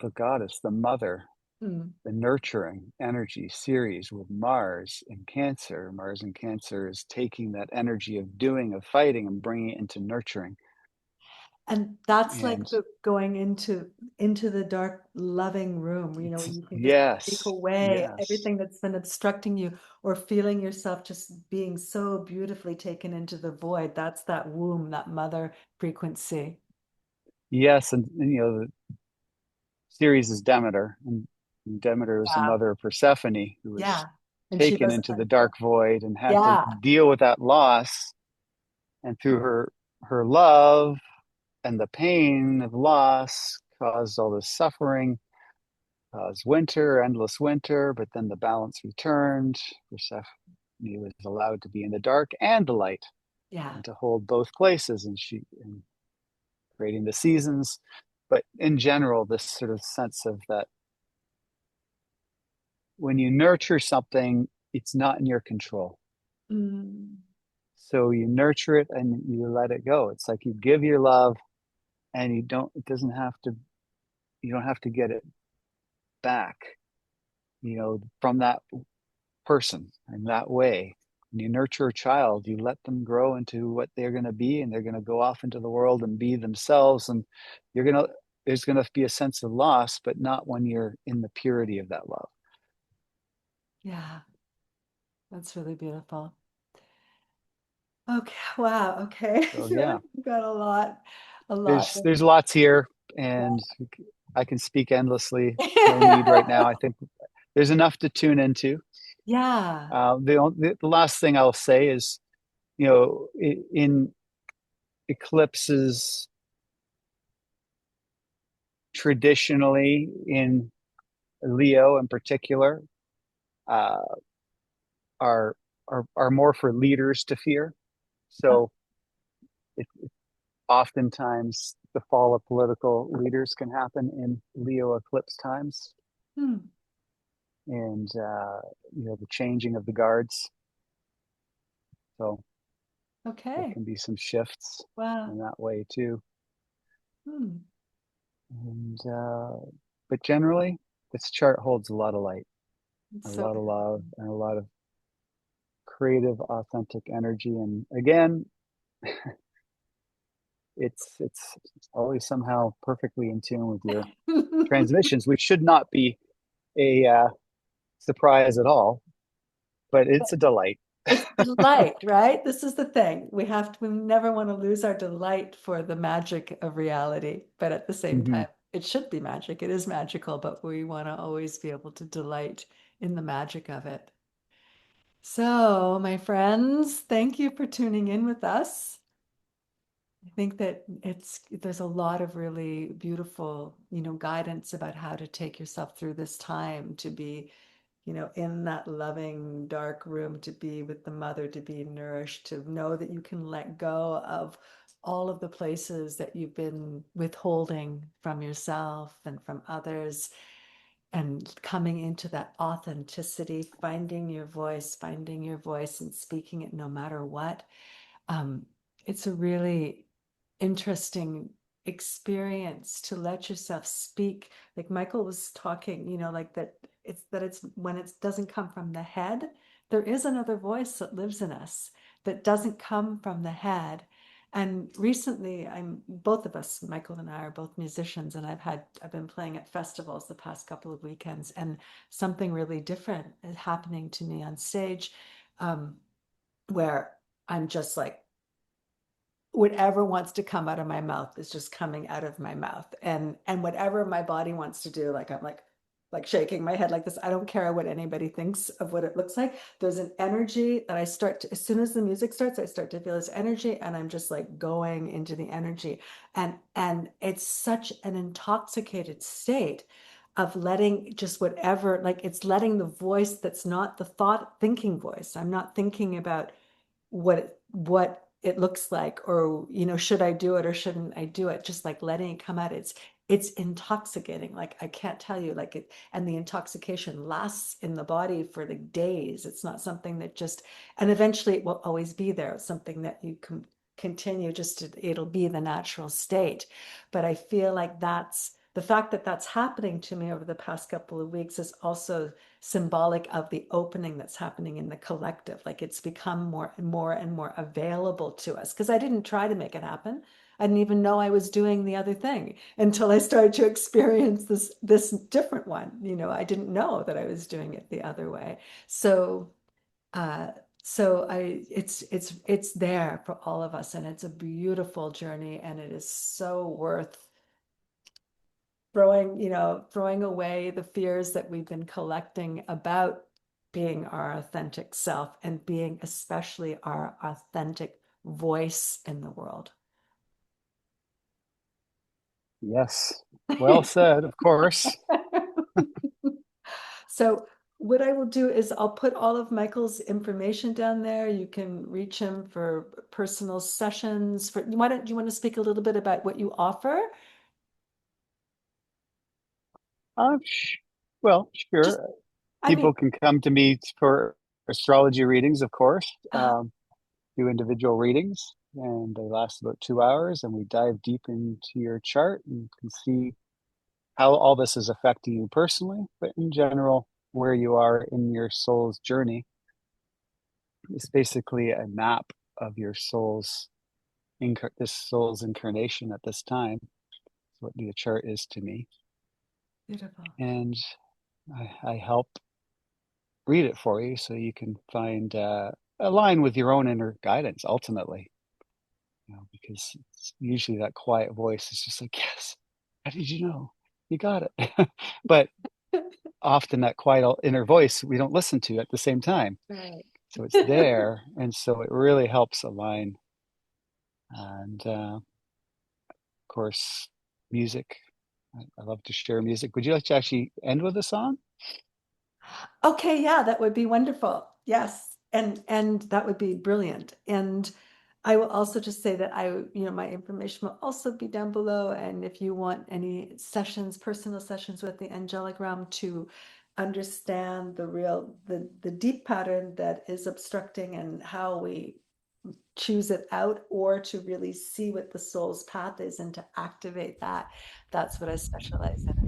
the goddess, the mother, Hmm. the nurturing energy series with Mars in Cancer. Mars in Cancer is taking that energy of doing, of fighting, and bringing it into nurturing. And that's And like the going into the dark, loving room, you know, where it's, you can just take yes, away yes, everything that's been obstructing you or feeling yourself just being so beautifully taken into the void. That's that womb, that mother frequency. yes. And you know, the series is Demeter, and Demeter was the Yeah. mother of Persephone, who was Yeah. And she taken was, into the dark void and had to yeah. deal with that loss. And through her love and the pain of loss caused all this suffering, caused winter, endless winter, but then the balance returned. Persephone was allowed to be in the dark and the light Yeah. and to hold both places, and she and creating the seasons. But in general, this sort of sense of that when you nurture something, it's not in your control. Mm. So you nurture it and you let it go. It's like you give your love and it doesn't have to, you don't have to get it back, from that person in that way. When you nurture a child, you let them grow into what they're going to be, and they're going to go off into the world and be themselves. And you're going to, there's going to be a sense of loss, but not when you're in the purity of that love. Yeah. That's really beautiful. Okay. Wow. Okay. I So feel like yeah, we've got a lot. there's lots here, and I can speak endlessly. No need right now. I think there's enough to tune into. Yeah. The last thing I'll say is, in eclipses, traditionally in Leo in particular, uh, are, are more for leaders to fear. Uh, So oftentimes the fall of political leaders can happen in Leo eclipse times, hmm. and the changing of the guards. So there Okay. can be some shifts Wow. in that way too. Hmm. And but generally, this chart holds a lot of light, a It's so lot of beautiful. love, and a lot of creative, authentic energy. And again, it's always somehow perfectly in tune with your transmissions, which should not be a surprise at all, but it's a delight. It's delight, right? This is the thing. We never want to lose our delight for the magic of reality. But at the same Mm-hmm. time, it should be magic. It is magical, but we want to always be able to delight in the magic of it. So, my friends, thank you for tuning in with us. I think that there's a lot of really beautiful, guidance about how to take yourself through this time to be, in that loving dark room, to be with the mother, to be nourished, to know that you can let go of all of the places that you've been withholding from yourself and from others, and coming into that authenticity, finding your voice and speaking it no matter what. um, it's a really interesting experience to let yourself speak. Like Micheal was talking, like it's when it doesn't come from the head, there is another voice that lives in us that doesn't come from the head. And recently, both of us, Micheal and I, are both musicians, and I've been playing at festivals the past couple of weekends, and something really different is happening to me on stage, um, where I'm just like, whatever wants to come out of my mouth is just coming out of my mouth. And whatever my body wants to do, like I'm like shaking my head like this. I don't care what anybody thinks of what it looks like. There's an energy that I start to, as soon as the music starts, I start to feel this energy, and I'm just like going into the energy. And it's such an intoxicated state of letting just whatever, like it's letting the voice that's not the thought thinking voice. I'm not thinking about what it looks like, or should I do it or shouldn't I do it, just like letting it come out. it's intoxicating. Like I can't tell you, like it, and the intoxication lasts in the body for like days. It's not something that just, and eventually it will always be there. It's something that you can continue, just to, it'll be the natural state. But I feel like that's the fact that that's happening to me over the past couple of weeks is also symbolic of the opening that's happening in the collective. Like it's become more and more and more available to us, because I didn't try to make it happen. I didn't even know I was doing the other thing until I started to experience this different one. You know, I didn't know that I was doing it the other way. So uh it's there for all of us, and it's a beautiful journey, and it is so worth throwing away the fears that we've been collecting about being our authentic self, and being especially our authentic voice in the world. Yes. Well said, of course. So what I will do is I'll put all of Michael's information down there. You can reach him for personal sessions. For why don't you want to speak a little bit about what you offer? Sh well, Just, sure. I mean, People can come to me for astrology readings, of course. uh, Do individual readings, and they last about 2 hours, and we dive deep into your chart and can see how all this is affecting you personally, but in general, where you are in your soul's journey. It's basically a map of your this soul's incarnation at this time. That's what the chart is to me, beautiful. and I help read it for you so you can find align with your own inner guidance ultimately. Because it's usually that quiet voice is just like, yes, how did you know? You got it. But often that quiet inner voice we don't listen to at the same time. Right. So it's there. And so it really helps align. And of course, music. I love to share music. Would you like to actually end with a song? Okay, yeah, that would be wonderful. Yes. And that would be brilliant. And I will also just say that my information will also be down below. And if you want any sessions, personal sessions with the angelic realm to understand the deep pattern that is obstructing and how we choose it out, or to really see what the soul's path is and to activate that, that's what I specialize in.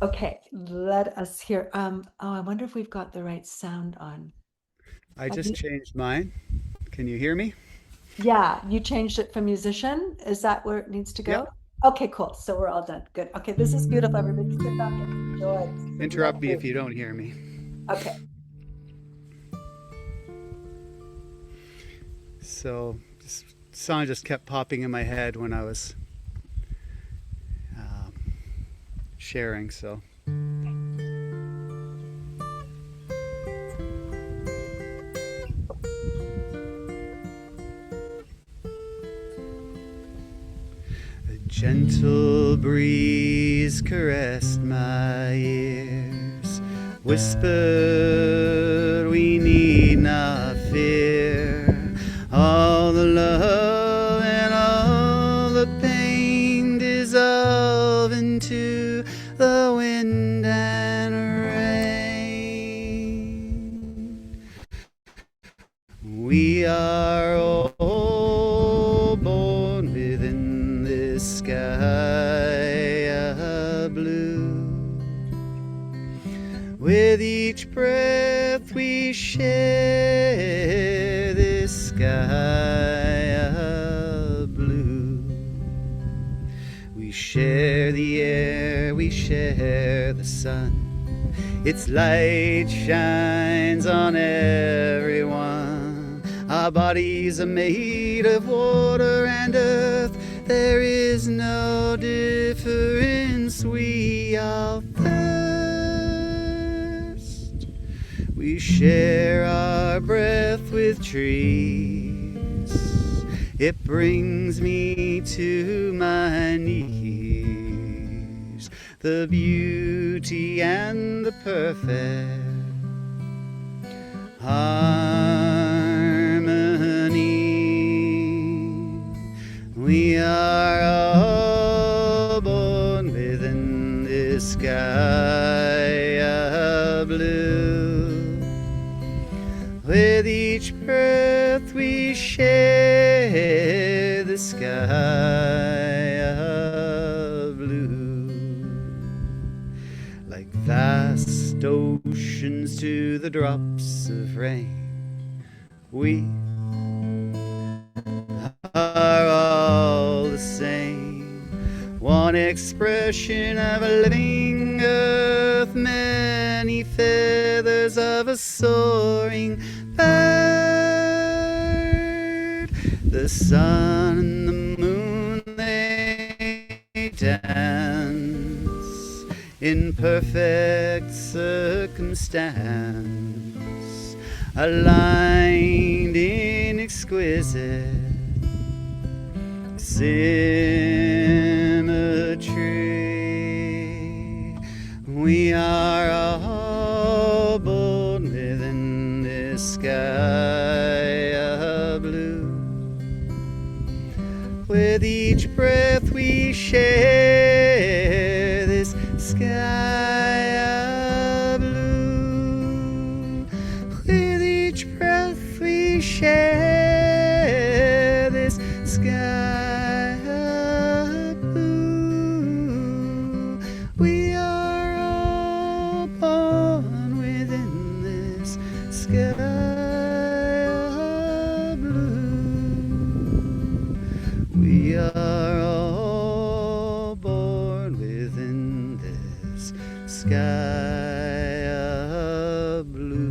Okay, let us hear. Oh, I wonder if we've got the right sound on. I Have just you? changed mine. Can you hear me? Yeah, you changed it from musician. Is that where it needs to Yep. go? Okay, cool. So we're all done. Good. Okay, this is beautiful. Everybody sit back and enjoy. This is Interrupt me if lovely. you don't hear me. Okay. So this song just kept popping in my head when I was sharing. So a gentle breeze caressed my ears, whispered, "We need not fear. All the love and all the pain dissolve into the wind and rain. We are all born within this sky of blue. With each breath we share this sky of blue. We share the air, we share the sun. Its light shines on everyone. Our bodies are made of water and earth. There is no difference. We are first. We share our breath with trees. It brings me to my knees. The beauty and the perfect harmony. We are all With each breath we share the sky of blue, like vast oceans to the drops of rain. We are all the same, one expression of a living earth, many feathers of a soaring bird. The sun and the moon, they dance in perfect circumstance, aligned in exquisite symmetry. We are all born within this sky of blue. With each breath we share this sky of blue. With each breath we share this sky of blue. We are all born within this sky of blue. We are all born within this sky of blue.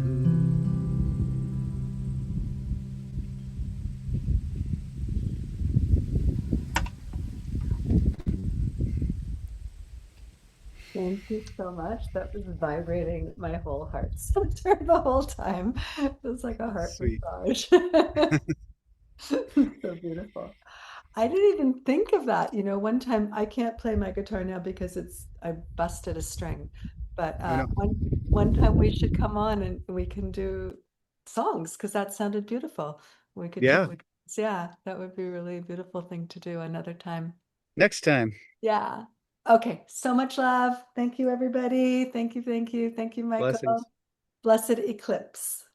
Thank you so much. That was vibrating my whole heart center the whole time. It was like a heart Sweet. massage. So beautiful. I didn't even think of that. One time I can't play my guitar now because I busted a string. But Oh no. one time we should come on and we can do songs because that sounded beautiful. We could do, Yeah. yeah, that would be really a beautiful thing to do another time. Next time. Yeah. Okay. So much love. Thank you, everybody. Thank you, thank you, thank you, Micheal. Blessings. Blessed eclipse.